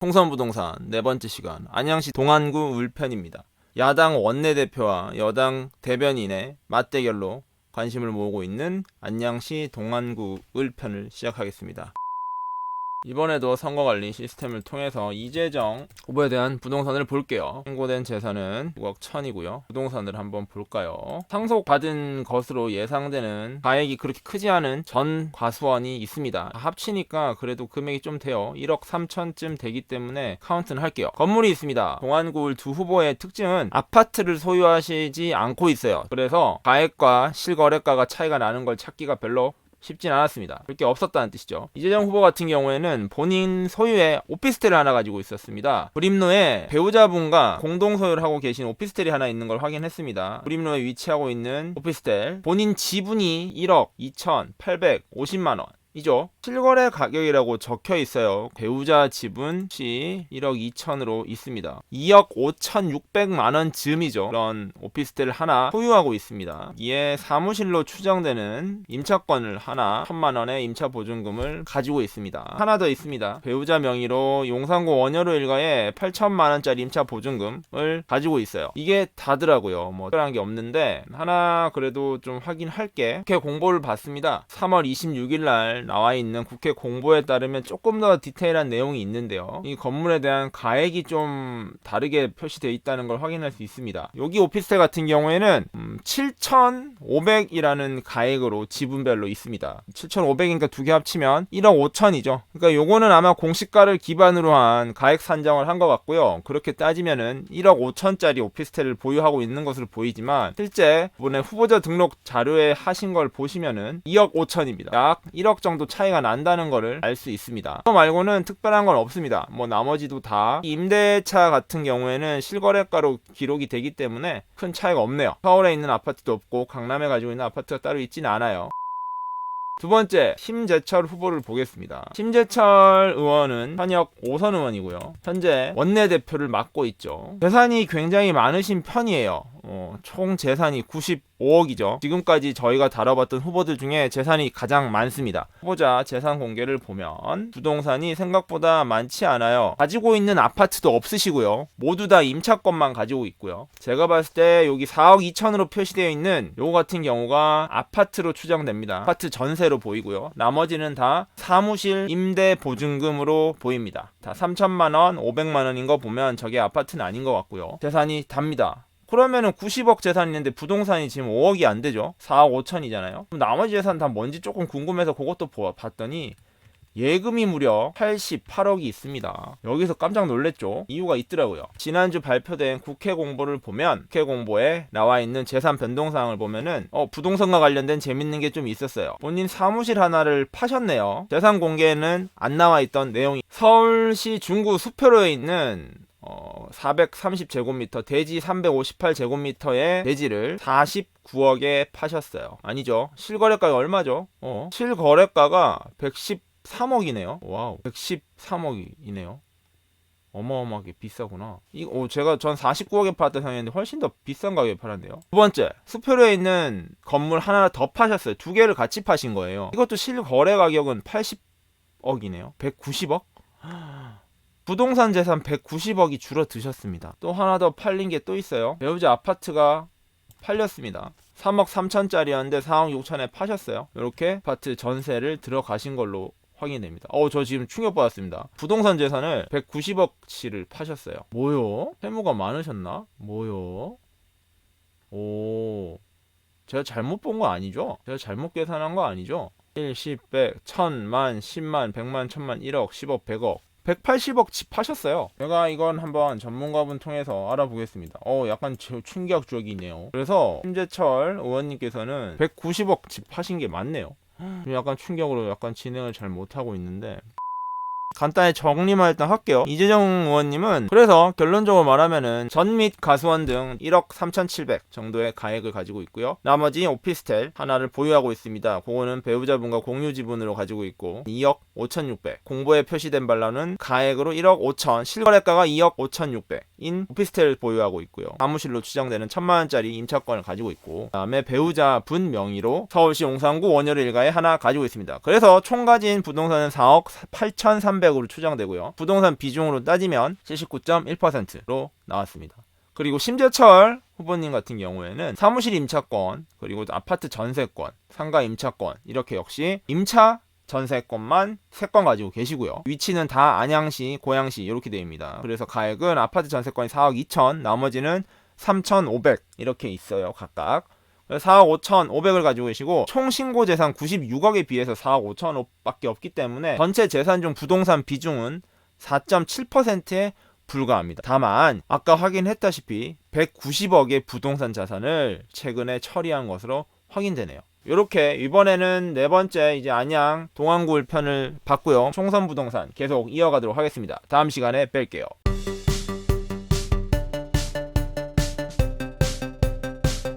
홍선부동산 네 번째 시간 안양시 동안구 울편입니다. 야당 원내대표와 여당 대변인의 맞대결로 관심을 모으고 있는 안양시 동안구 울편을 시작하겠습니다. 이번에도 선거관리 시스템을 통해서 이재정 후보에 대한 부동산을 볼게요. 신고된 재산은 6억 1천이고요. 부동산을 한번 볼까요? 상속받은 것으로 예상되는 가액이 그렇게 크지 않은 전 과수원이 있습니다. 합치니까 그래도 금액이 좀 돼요. 1억 3천쯤 되기 때문에 카운트는 할게요. 건물이 있습니다. 동안구 두 후보의 특징은 아파트를 소유하시지 않고 있어요. 그래서 가액과 실거래가가 차이가 나는 걸 찾기가 별로 쉽진 않았습니다. 그렇게 없었다는 뜻이죠. 이재정 후보 같은 경우에는 본인 소유의 오피스텔을 하나 가지고 있었습니다. 구림로에 배우자분과 공동 소유를 하고 계신 오피스텔이 하나 있는 걸 확인했습니다. 구림로에 위치하고 있는 오피스텔, 본인 지분이 1억 2,850만 원 이죠. 실거래 가격이라고 적혀 있어요. 배우자 지분이 1억 2천으로 있습니다. 2억 5,600만 원 즈음이죠. 그런 오피스텔을 하나 소유하고 있습니다. 이에 사무실로 추정되는 임차권을 하나 1,000만 원의 임차 보증금을 가지고 있습니다. 하나 더 있습니다. 배우자 명의로 용산구 원효로 일가에 8,000만 원짜리 임차 보증금을 가지고 있어요. 이게 다더라고요. 뭐 특별한 게 없는데 하나 그래도 좀 확인할게. 국회 공보를 봤습니다. 3월 26일 날 나와 있는 국회 공보에 따르면 조금 더 디테일한 내용이 있는데요. 이 건물에 대한 가액이 좀 다르게 표시되어 있다는 걸 확인할 수 있습니다. 여기 오피스텔 같은 경우에는 7,500이라는 가액으로 지분별로 있습니다. 7,500이니까 두 개 합치면 1억 5천이죠. 그러니까 요거는 아마 공시가를 기반으로 한 가액 산정을 한 것 같고요. 그렇게 따지면은 1억 5천짜리 오피스텔을 보유하고 있는 것으로 보이지만 실제 이번에 후보자 등록 자료에 하신 걸 보시면은 2억 5천입니다. 약 1억 정도 차이가 난다는 거를 알 수 있습니다. 그거 말고는 특별한 건 없습니다. 뭐 나머지도 다 임대차 같은 경우에는 실거래가로 기록이 되기 때문에 큰 차이가 없네요. 서울에 있는 아파트도 없고 강남에 가지고 있는 아파트가 따로 있지는 않아요. 두 번째, 심재철 후보를 보겠습니다. 심재철 의원은 현역 5선 의원이고요. 현재 원내대표를 맡고 있죠. 재산이 굉장히 많으신 편이에요. 총 재산이 95억이죠. 지금까지 저희가 다뤄봤던 후보들 중에 재산이 가장 많습니다. 후보자 재산 공개를 보면 부동산이 생각보다 많지 않아요. 가지고 있는 아파트도 없으시고요. 모두 다 임차권만 가지고 있고요. 제가 봤을 때 여기 4억 2천으로 표시되어 있는 요거 같은 경우가 아파트로 추정됩니다. 아파트 전세로 보이고요. 나머지는 다 사무실 임대 보증금으로 보입니다. 다 3천만 원, 500만 원인 거 보면 저게 아파트는 아닌 것 같고요. 재산이 답니다. 그러면은 90억 재산이 있는데 부동산이 지금 5억이 안 되죠. 4억 5천이잖아요. 그럼 나머지 재산 다 뭔지 조금 궁금해서 그것도 봤더니 예금이 무려 88억이 있습니다. 여기서 깜짝 놀랐죠. 이유가 있더라고요. 지난주 발표된 국회 공보를 보면 국회 공보에 나와 있는 재산 변동사항을 보면은 부동산과 관련된 재밌는 게 좀 있었어요. 본인 사무실 하나를 파셨네요. 재산 공개에는 안 나와 있던 내용이 서울시 중구 수표로에 있는 430제곱미터 대지 358제곱미터의 대지를 49억에 파셨어요. 아니죠. 실거래가가 얼마죠? 실거래가가 113억이네요. 와우. 113억이네요. 어마어마하게 비싸구나. 제가 전 49억에 팔았다 생각했는데 훨씬 더 비싼 가격에 팔았네요. 두 번째, 수표로에 있는 건물 하나 더 파셨어요. 두 개를 같이 파신 거예요. 이것도 실거래 가격은 80억이네요. 190억? 부동산 재산 190억이 줄어드셨습니다. 또 하나 더 팔린 게 또 있어요. 배우자 아파트가 팔렸습니다. 3억 3천짜리였는데 4억 6천에 파셨어요. 이렇게 아파트 전세를 들어가신 걸로 확인됩니다. 저 지금 충격받았습니다. 부동산 재산을 190억치를 파셨어요. 뭐요? 세무가 많으셨나? 뭐요? 제가 잘못 본 거 아니죠? 제가 잘못 계산한 거 아니죠? 1, 10, 100, 1000만, 10만, 100만, 1000만, 1억, 10억, 100억 180억 집 파셨어요. 제가 이건 한번 전문가분 통해서 알아보겠습니다. 약간 충격적이네요. 그래서 심재철 의원님께서는 190억 집 파신 게 맞네요. 약간 충격으로 약간 진행을 잘 못하고 있는데 간단히 정리만 일단 할게요. 이재정 의원님은 그래서 결론적으로 말하면은 전 및 가수원 등 1억 3,700 정도의 가액을 가지고 있고요. 나머지 오피스텔 하나를 보유하고 있습니다. 그거는 배우자분과 공유 지분으로 가지고 있고 2억 5,600 공보에 표시된 발로는 가액으로 1억 5천 실거래가가 2억 5,600인 오피스텔을 보유하고 있고요. 사무실로 추정되는 1,000만원짜리 임차권을 가지고 있고 그 다음에 배우자분 명의로 서울시 용산구 원효로 일가에 하나 가지고 있습니다. 그래서 총 가진 부동산은 4억 8,300 3,500으로 추정되고요. 부동산 비중으로 따지면 79.1%로 나왔습니다. 그리고 심재철 후보님 같은 경우에는 사무실 임차권, 그리고 아파트 전세권, 상가 임차권 이렇게 역시 임차 전세권만 3건 가지고 계시고요. 위치는 다 안양시, 고양시 이렇게 되어있습니다. 그래서 가액은 아파트 전세권이 4억 2천, 나머지는 3,500 이렇게 있어요. 각각. 4억 5,500을 가지고 계시고 총 신고 재산 96억에 비해서 4억 5천억밖에 없기 때문에 전체 재산 중 부동산 비중은 4.7%에 불과합니다. 다만 아까 확인했다시피 190억의 부동산 자산을 최근에 처리한 것으로 확인되네요. 이렇게 이번에는 네 번째 이제 안양 동안구울 편을 봤고요. 총선 부동산 계속 이어가도록 하겠습니다. 다음 시간에 뵐게요.